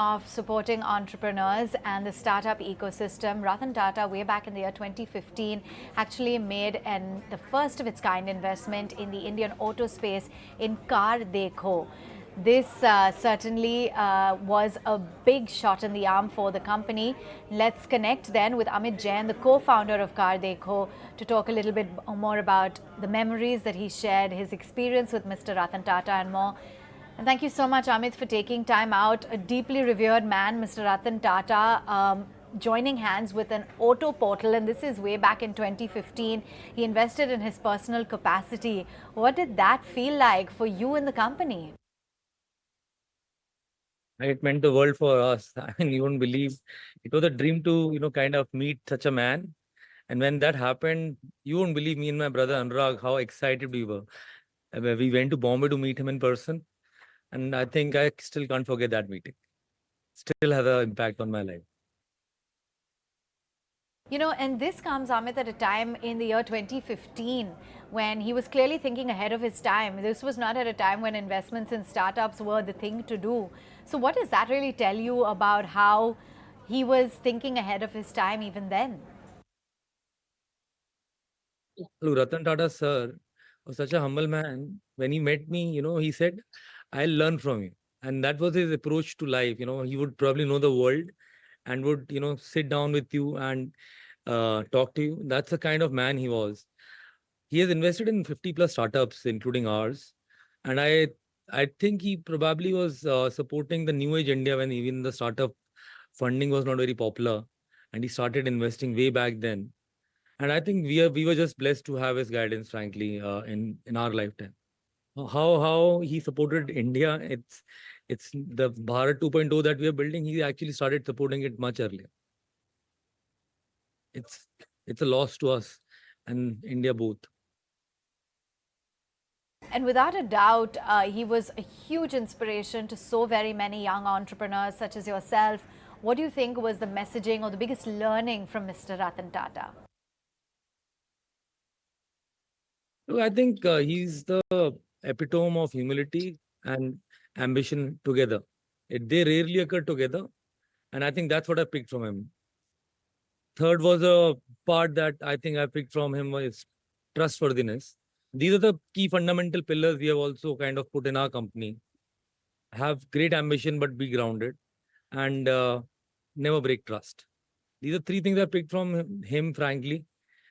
Of supporting entrepreneurs and the startup ecosystem, Ratan Tata, way back in the year 2015, actually made the first of its kind investment in the Indian auto space in Cardekho. This certainly was a big shot in the arm for the company. Let's connect then with Amit Jain, the co-founder of Cardekho, to talk a little bit more about the memories that he shared, his experience with Mr. Ratan Tata and more. And thank you so much, Amit, for taking time out. A deeply revered man, Mr. Ratan Tata, joining hands with an auto portal, and this is way back in 2015. He invested in his personal capacity. What did that feel like for you and the company? It meant the world for us. I mean, you won't believe it was a dream to, kind of meet such a man. And when that happened, you won't believe me and my brother Anurag how excited we were. We went to Bombay to meet him in person. And I think I still can't forget that meeting. Still has an impact on my life. And this comes, Amit, at a time in the year 2015 when he was clearly thinking ahead of his time. This was not at a time when investments in startups were the thing to do. So what does that really tell you about how he was thinking ahead of his time even then? Look, Ratan Tata, sir, was such a humble man. When he met me, he said, I'll learn from you. And that was his approach to life. He would probably know the world and would, sit down with you and talk to you. That's the kind of man he was. He has invested in 50 plus startups, including ours. And I think he probably was supporting the new age India when even the startup funding was not very popular. And he started investing way back then. And I think we were just blessed to have his guidance, frankly, in our lifetime. How he supported India, it's the Bharat 2.0 that we are building. He actually started supporting it much earlier. It's it's a loss to us and India both. And without a doubt, he was a huge inspiration to so very many young entrepreneurs such as yourself. What do you think was the messaging or the biggest learning from Mr. Ratan Tata? So I think he's the epitome of humility and ambition together. They rarely occur together. And I think that's what I picked from him. Third was a part that I think I picked from him was trustworthiness. These are the key fundamental pillars we have also kind of put in our company. Have great ambition, but be grounded and never break trust. These are three things I picked from him, frankly,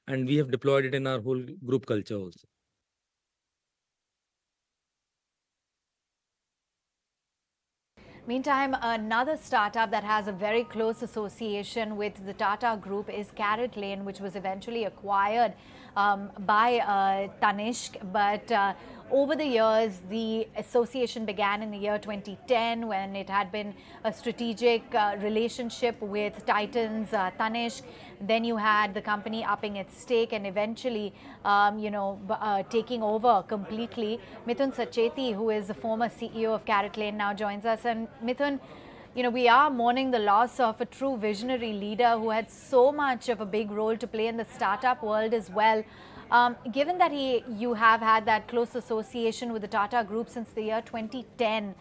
and we have deployed it in our whole group culture also. Meantime, another startup that has a very close association with the Tata Group is Caratlane, which was eventually acquired by Tanishq. But over the years, the association began in the year 2010 when it had been a strategic relationship with Titans Tanishq. Then you had the company upping its stake and eventually, taking over completely. Mithun Sacheti, who is the former CEO of Caratlane, now joins us. And Mithun, we are mourning the loss of a true visionary leader who had so much of a big role to play in the startup world as well. Given that you have had that close association with the Tata Group since the year 2010,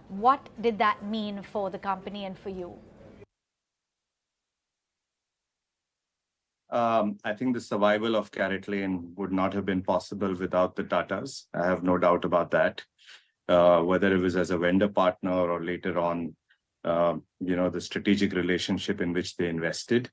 what did that mean for the company and for you? I think the survival of Caratlane would not have been possible without the Tatas. I have no doubt about that. Whether it was as a vendor partner or later on, the strategic relationship in which they invested.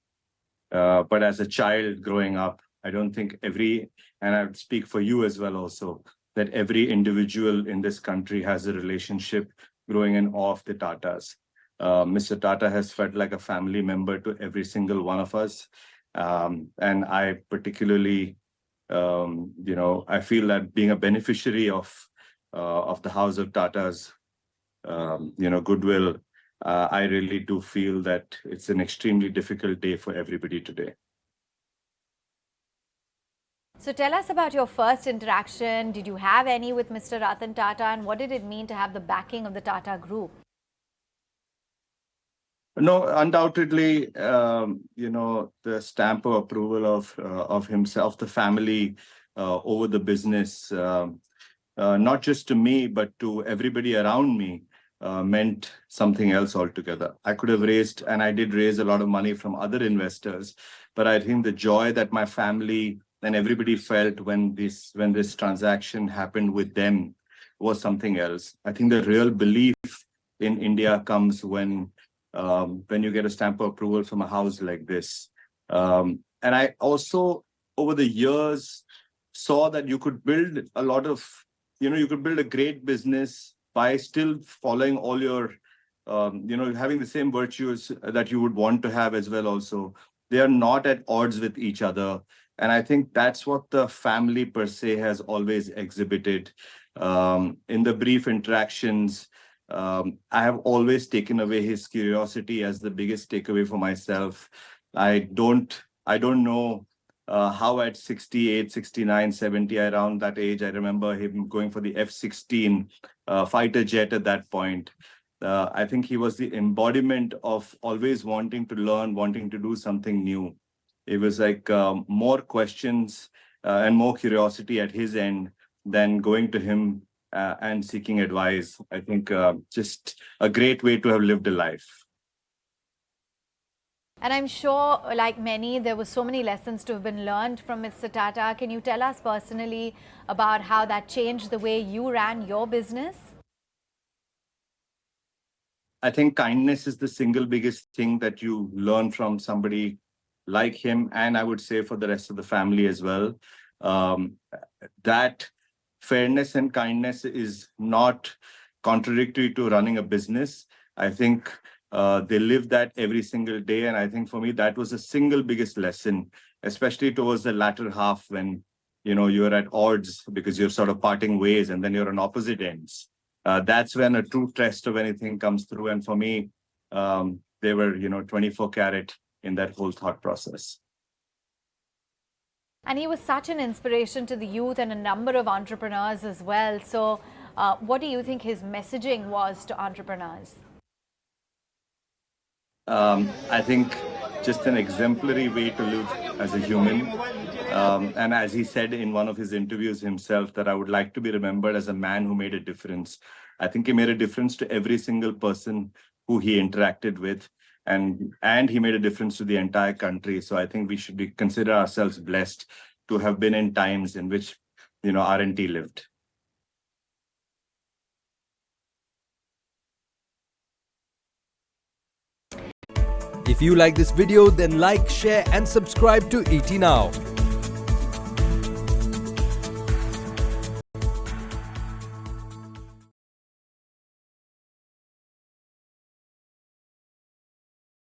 But as a child growing up, I don't think and I would speak for you as well also, that every individual in this country has a relationship growing in awe of the Tatas. Mr. Tata has felt like a family member to every single one of us. And I particularly, I feel that being a beneficiary of the House of Tata's, goodwill, I really do feel that it's an extremely difficult day for everybody today. So tell us about your first interaction. Did you have any with Mr. Ratan Tata, and what did it mean to have the backing of the Tata Group? No, undoubtedly, the stamp of approval of himself, the family, over the business, not just to me, but to everybody around me, meant something else altogether. I could have raised, and I did raise a lot of money from other investors, but I think the joy that my family and everybody felt when this transaction happened with them was something else. I think the real belief in India comes when you get a stamp of approval from a house like this. And I also, over the years, saw that you could build a lot of, you could build a great business by still following all your, having the same virtues that you would want to have as well also. They are not at odds with each other. And I think that's what the family per se has always exhibited. In the brief interactions, I have always taken away his curiosity as the biggest takeaway for myself. I don't know how at 68, 69, 70, around that age, I remember him going for the F-16 fighter jet at that point. I think he was the embodiment of always wanting to learn, wanting to do something new. It was like more questions and more curiosity at his end than going to him and seeking advice. I think just a great way to have lived a life. And I'm sure, like many, there were so many lessons to have been learned from Mr. Tata. Can you tell us personally about how that changed the way you ran your business? I think kindness is the single biggest thing that you learn from somebody like him, and I would say for the rest of the family as well. That fairness and kindness is not contradictory to running a business. I think they live that every single day. And I think for me, that was the single biggest lesson, especially towards the latter half when, you're at odds because you're sort of parting ways and then you're on opposite ends. That's when a true test of anything comes through. And for me, they were, 24 karat in that whole thought process. And he was such an inspiration to the youth and a number of entrepreneurs as well. So what do you think his messaging was to entrepreneurs? I think just an exemplary way to live as a human. And as he said in one of his interviews himself, that I would like to be remembered as a man who made a difference. I think he made a difference to every single person who he interacted with. And he made a difference to the entire country. So I think we should consider ourselves blessed to have been in times in which, R&T lived. If you like this video, then like, share and subscribe to ET Now.